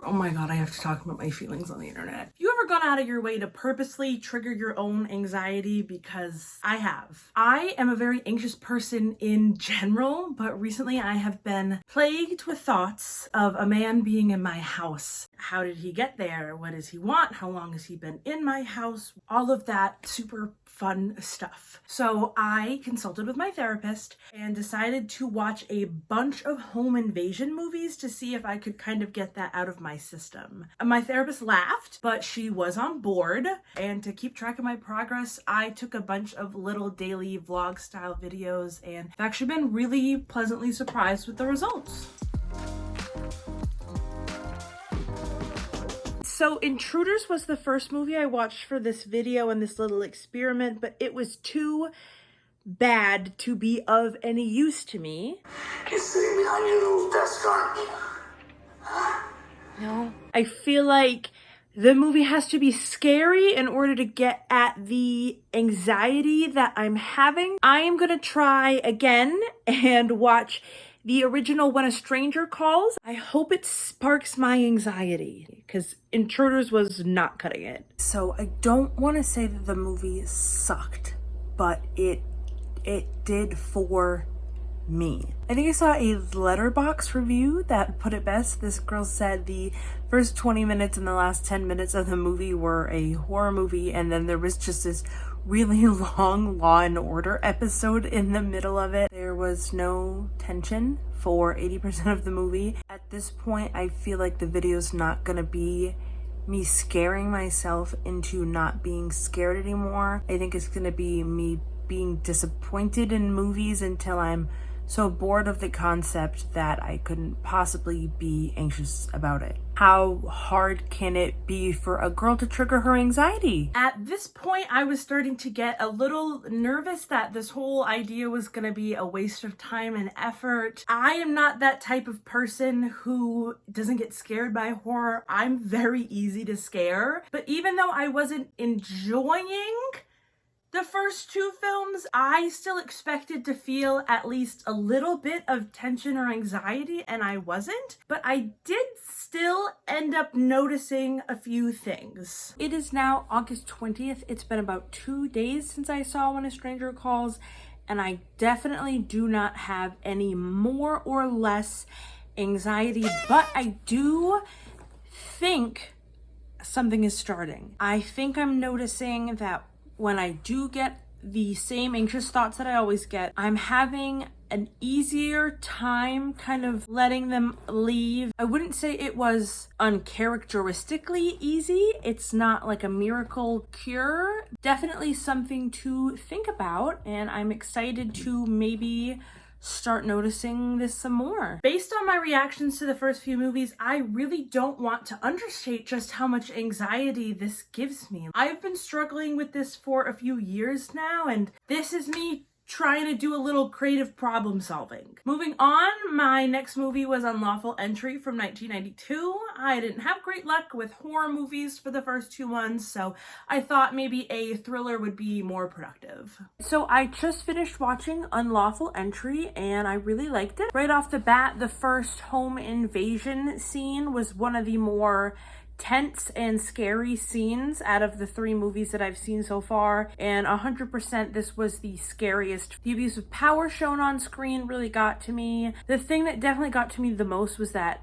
Oh my god, I have to talk about my feelings on the internet. You ever gone out of your way to purposely trigger your own anxiety? Because I have. I am a very anxious person in general, but recently I have been plagued with thoughts of a man being in my house. How did he get there? What does he want? How long has he been in my house? All of that super fun stuff. So I consulted with my therapist and decided to watch a bunch of home invasion movies to see if I could kind of get that out of my system. My therapist laughed, but she was on board. And to keep track of my progress, I took a bunch of little daily vlog style videos and I've actually been really pleasantly surprised with the results. So Intruders was the first movie I watched for this video and this little experiment, but it was too bad to be of any use to me. You're sitting behind your little desk, aren't you? Huh? No. I feel like the movie has to be scary in order to get at the anxiety that I'm having. I am gonna try again and watch the original When a Stranger Calls. I hope it sparks my anxiety because Intruders was not cutting it. So I don't want to say that the movie sucked, but it did for me. I think I saw a Letterboxd review that put it best. This girl said the first 20 minutes and the last 10 minutes of the movie were a horror movie, and then there was just this really long Law and Order episode in the middle of it. There was no tension for 80% of the movie. At this point, I feel like the video's not gonna be me scaring myself into not being scared anymore. I think it's gonna be me being disappointed in movies until I'm so bored of the concept that I couldn't possibly be anxious about it. How hard can it be for a girl to trigger her anxiety? At this point, I was starting to get a little nervous that this whole idea was gonna be a waste of time and effort. I am not that type of person who doesn't get scared by horror. I'm very easy to scare. But even though I wasn't enjoying the first two films, I still expected to feel at least a little bit of tension or anxiety, and I wasn't. But I did still end up noticing a few things. It is now August 20th. It's been about 2 days since I saw When a Stranger Calls, and I definitely do not have any more or less anxiety, but I do think something is starting. I think I'm noticing that when I do get the same anxious thoughts that I always get, I'm having an easier time kind of letting them leave. I wouldn't say it was uncharacteristically easy. It's not like a miracle cure. Definitely something to think about, and I'm excited to maybe start noticing this some more. Based on my reactions to the first few movies, I really don't want to understate just how much anxiety this gives me. I've been struggling with this for a few years now, and this is me trying to do a little creative problem solving. Moving on, my next movie was Unlawful Entry from 1992. I didn't have great luck with horror movies for the first two ones, so I thought maybe a thriller would be more productive. So I just finished watching Unlawful Entry and I really liked it. Right off the bat, the first home invasion scene was one of the more tense and scary scenes out of the three movies that I've seen so far, and 100% this was the scariest. The abuse of power shown on screen really got to me. The thing that definitely got to me the most was that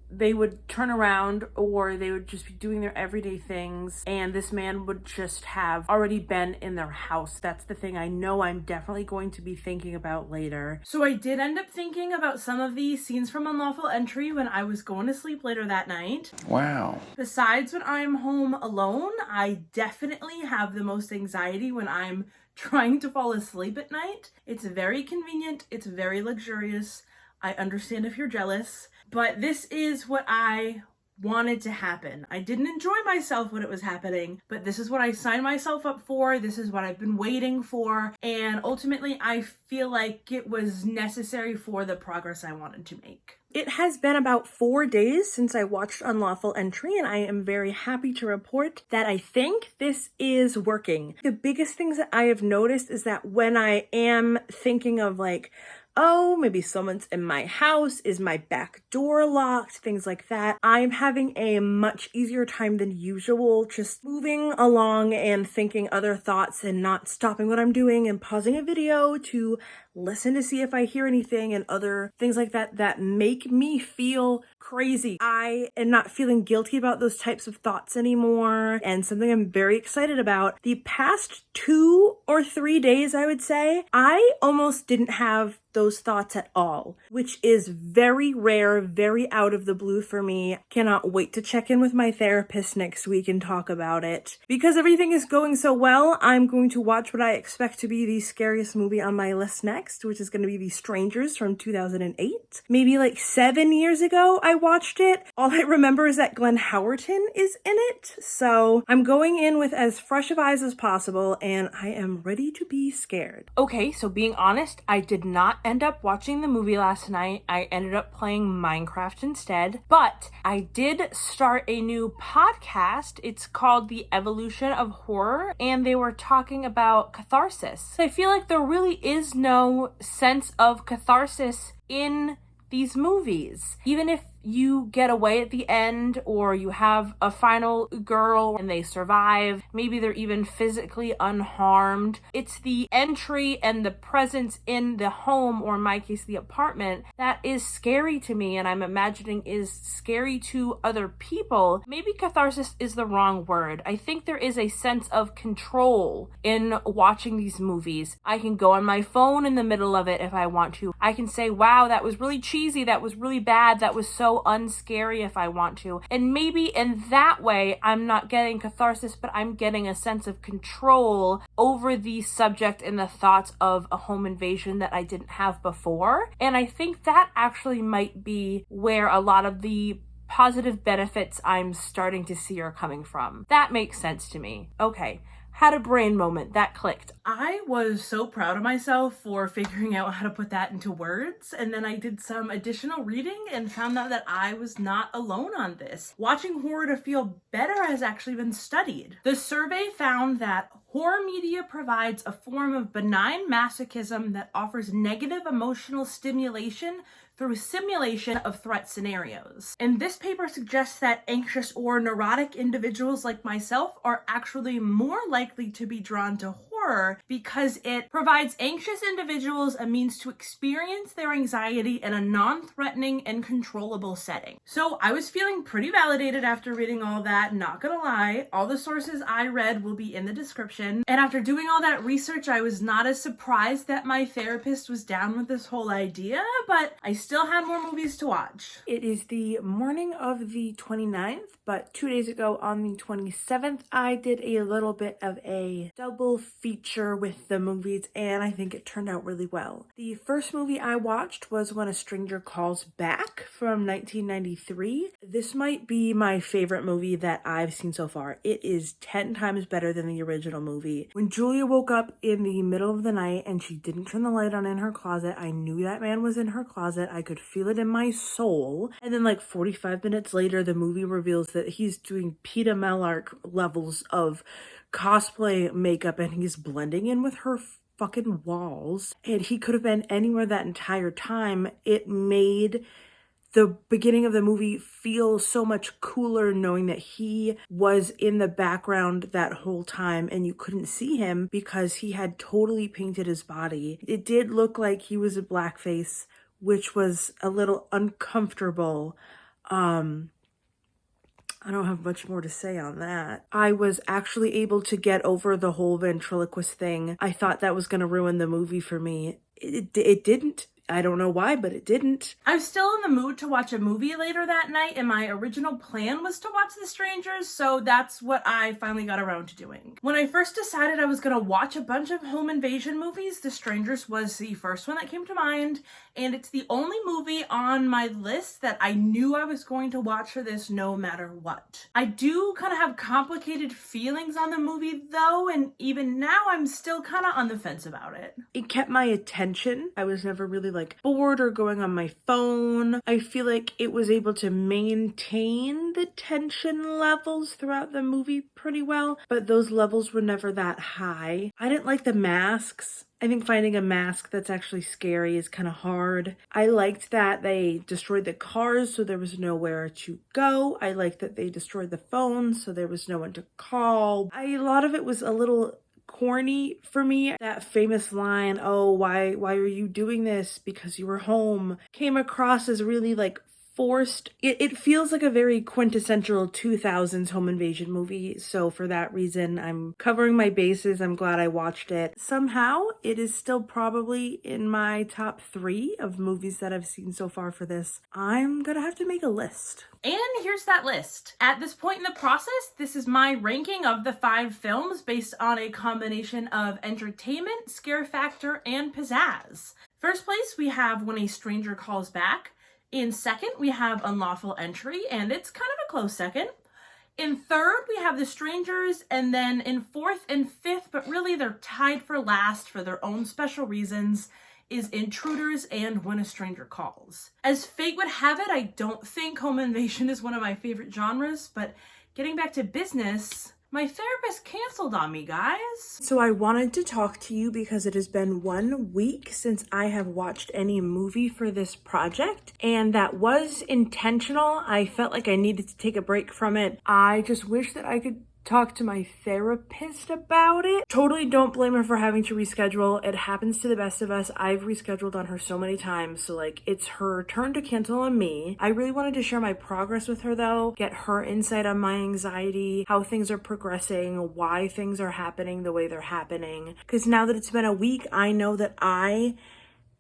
they would turn around or they would just be doing their everyday things and this man would just have already been in their house. That's the thing I know I'm definitely going to be thinking about later. So I did end up thinking about some of the scenes from Unlawful Entry when I was going to sleep later that night. Wow. Besides when I'm home alone, I definitely have the most anxiety when I'm trying to fall asleep at night. It's very convenient. It's very luxurious. I understand if you're jealous, but this is what I wanted to happen. I didn't enjoy myself when it was happening, but this is what I signed myself up for. This is what I've been waiting for. And ultimately, I feel like it was necessary for the progress I wanted to make. It has been about 4 days since I watched Unlawful Entry, and I am very happy to report that I think this is working. The biggest things that I have noticed is that when I am thinking of like oh, maybe someone's in my house, is my back door locked, things like that. I'm having a much easier time than usual just moving along and thinking other thoughts and not stopping what I'm doing and pausing a video to listen to see if I hear anything and other things like that that make me feel crazy. I am not feeling guilty about those types of thoughts anymore, and something I'm very excited about. The past 2 or 3 days, I would say, I almost didn't have those thoughts at all, which is very rare, very out of the blue for me. Cannot wait to check in with my therapist next week and talk about it. Because everything is going so well, I'm going to watch what I expect to be the scariest movie on my list next, which is going to be The Strangers from 2008. Maybe like 7 years ago I watched it. All I remember is that Glenn Howerton is in it. So I'm going in with as fresh of eyes as possible, and I am ready to be scared. Okay, so being honest, I did not end up watching the movie last night. I ended up playing Minecraft instead, but I did start a new podcast. It's called The Evolution of Horror, and they were talking about catharsis. I feel like there really is no sense of catharsis in these movies. Even if you get away at the end, or you have a final girl and they survive, maybe they're even physically unharmed, it's the entry and the presence in the home, or in my case the apartment, that is scary to me, and I'm imagining is scary to other people. Maybe catharsis is the wrong word. I think there is a sense of control in watching these movies. I can go on my phone in the middle of it if I want to. I can say, wow, that was really cheesy, that was really bad, that was so unscary if I want to. And maybe in that way, I'm not getting catharsis, but I'm getting a sense of control over the subject and the thoughts of a home invasion that I didn't have before. And I think that actually might be where a lot of the positive benefits I'm starting to see are coming from. That makes sense to me. Okay. Had a brain moment. That clicked. I was so proud of myself for figuring out how to put that into words, and then I did some additional reading and found out that I was not alone on this. Watching horror to feel better has actually been studied. The survey found that horror media provides a form of benign masochism that offers negative emotional stimulation through simulation of threat scenarios. And this paper suggests that anxious or neurotic individuals like myself are actually more likely to be drawn to horror because it provides anxious individuals a means to experience their anxiety in a non-threatening and controllable setting. So I was feeling pretty validated after reading all that, not gonna lie. All the sources I read will be in the description. And after doing all that research, I was not as surprised that my therapist was down with this whole idea, but I still had more movies to watch. It is the morning of the 29th, but 2 days ago on the 27th, I did a little bit of a double feature with the movies, and I think it turned out really well. The first movie I watched was When a Stranger Calls Back from 1993. This might be my favorite movie that I've seen so far. It is 10 times better than the original movie. When Julia woke up in the middle of the night and she didn't turn the light on in her closet, I knew that man was in her closet. I could feel it in my soul. And then like 45 minutes later, the movie reveals that he's doing Peeta Mellark levels of cosplay makeup and he's blending in with her fucking walls. And he could have been anywhere that entire time. It made the beginning of the movie feel so much cooler knowing that he was in the background that whole time and you couldn't see him because he had totally painted his body. It did look like he was a blackface, which was a little uncomfortable. I don't have much more to say on that. I was actually able to get over the whole ventriloquist thing. I thought that was going to ruin the movie for me. It didn't. I don't know why, but it didn't. I was still in the mood to watch a movie later that night, and my original plan was to watch The Strangers, so that's what I finally got around to doing. When I first decided I was gonna watch a bunch of home invasion movies, The Strangers was the first one that came to mind, and it's the only movie on my list that I knew I was going to watch for this no matter what. I do kind of have complicated feelings on the movie though, and even now I'm still kind of on the fence about it. It kept my attention. I was never really like bored or going on my phone. I feel like it was able to maintain the tension levels throughout the movie pretty well, but those levels were never that high. I didn't like the masks. I think finding a mask that's actually scary is kind of hard. I liked that they destroyed the cars so there was nowhere to go. I liked that they destroyed the phone so there was no one to call. A lot of it was a little corny for me. That famous line, "Oh, why are you doing this? Because you were home," came across as really like forced. It feels like a very quintessential 2000s home invasion movie, so for that reason I'm covering my bases. I'm glad I watched it. Somehow it is still probably in my top 3 of movies that I've seen so far for this. I'm gonna have to make a list. And here's that list. At this point in the process, this is my ranking of the 5 films based on a combination of entertainment, scare factor, and pizzazz. First place, we have When a Stranger Calls Back. In second, we have Unlawful Entry, and it's kind of a close second. In third, we have The Strangers, and then in fourth and fifth, but really they're tied for last for their own special reasons, is Intruders and When a Stranger Calls. As fate would have it, I don't think home invasion is one of my favorite genres, but getting back to business, my therapist canceled on me, guys. So I wanted to talk to you because it has been 1 week since I have watched any movie for this project, and that was intentional. I felt like I needed to take a break from it. I just wish that I could talk to my therapist about it. Totally don't blame her for having to reschedule. It happens to the best of us. I've rescheduled on her so many times, so like it's her turn to cancel on me. I really wanted to share my progress with her though, get her insight on my anxiety, how things are progressing, why things are happening the way they're happening. Because now that it's been a week, I know that I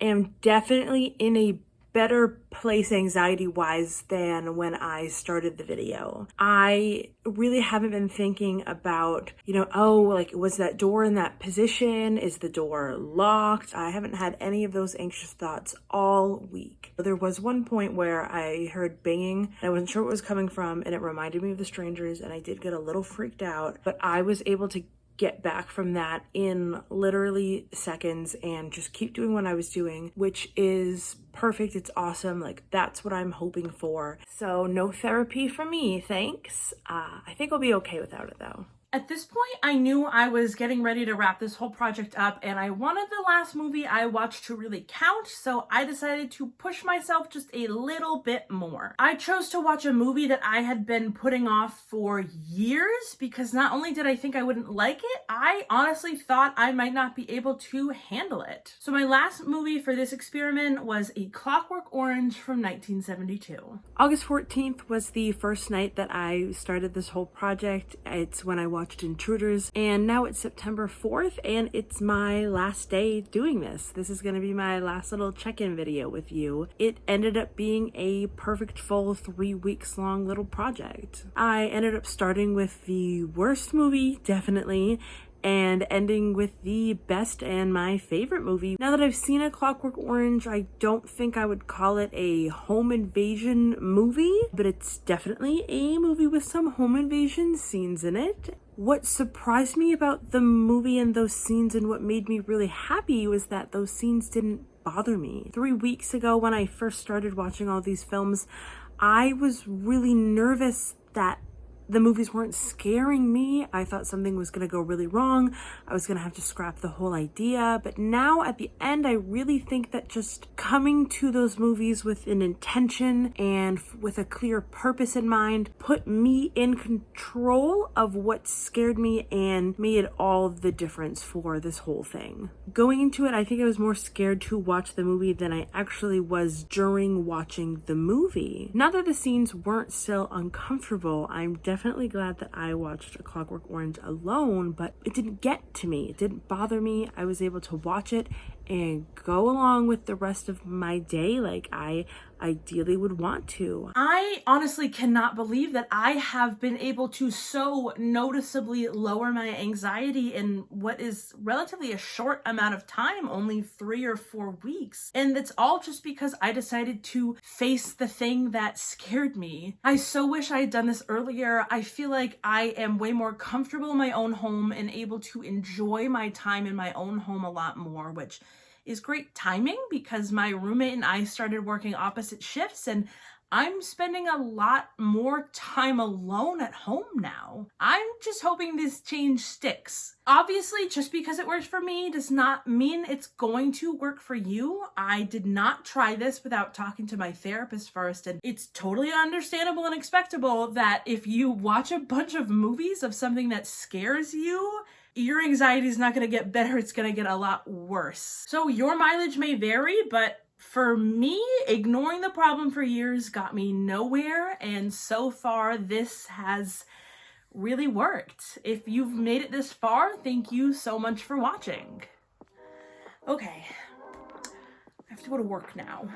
am definitely in a better place anxiety-wise than when I started the video. I really haven't been thinking about, oh, like, was that door in that position? Is the door locked? I haven't had any of those anxious thoughts all week. There was one point where I heard banging, and I wasn't sure what it was coming from, and it reminded me of The Strangers, and I did get a little freaked out, but I was able to get back from that in literally seconds and just keep doing what I was doing, which is perfect. It's awesome. Like, that's what I'm hoping for. So no therapy for me, thanks. I think I'll be okay without it though. At this point, I knew I was getting ready to wrap this whole project up, and I wanted the last movie I watched to really count, so I decided to push myself just a little bit more. I chose to watch a movie that I had been putting off for years, because not only did I think I wouldn't like it, I honestly thought I might not be able to handle it. So my last movie for this experiment was A Clockwork Orange from 1972. August 14th was the first night that I started this whole project. It's when I watched Intruders, and now it's September 4th and it's my last day doing this. This is going to be my last little check-in video with you. It ended up being a perfect full 3 weeks long little project. I ended up starting with the worst movie, definitely, and ending with the best and my favorite movie. Now that I've seen A Clockwork Orange, I don't think I would call it a home invasion movie, but it's definitely a movie with some home invasion scenes in it. What surprised me about the movie and those scenes, and what made me really happy, was that those scenes didn't bother me. 3 weeks ago, when I first started watching all these films, I was really nervous that the movies weren't scaring me. I thought something was going to go really wrong. I was going to have to scrap the whole idea. But now at the end, I really think that just coming to those movies with an intention and with a clear purpose in mind put me in control of what scared me and made all the difference for this whole thing. Going into it, I think I was more scared to watch the movie than I actually was during watching the movie. Not that the scenes weren't still uncomfortable. I'm definitely glad that I watched A Clockwork Orange alone, but it didn't get to me. It didn't bother me. I was able to watch it and go along with the rest of my day like I ideally would want to. I honestly cannot believe that I have been able to so noticeably lower my anxiety in what is relatively a short amount of time, only 3 or 4 weeks. And it's all just because I decided to face the thing that scared me. I so wish I had done this earlier. I feel like I am way more comfortable in my own home and able to enjoy my time in my own home a lot more, which is great timing because my roommate and I started working opposite shifts, and I'm spending a lot more time alone at home now. I'm just hoping this change sticks. Obviously, just because it works for me does not mean it's going to work for you. I did not try this without talking to my therapist first, and it's totally understandable and expectable that if you watch a bunch of movies of something that scares you, your anxiety is not going to get better, it's going to get a lot worse. So your mileage may vary, but for me, ignoring the problem for years got me nowhere, and so far this has really worked. If you've made it this far, thank you so much for watching. Okay, I have to go to work now.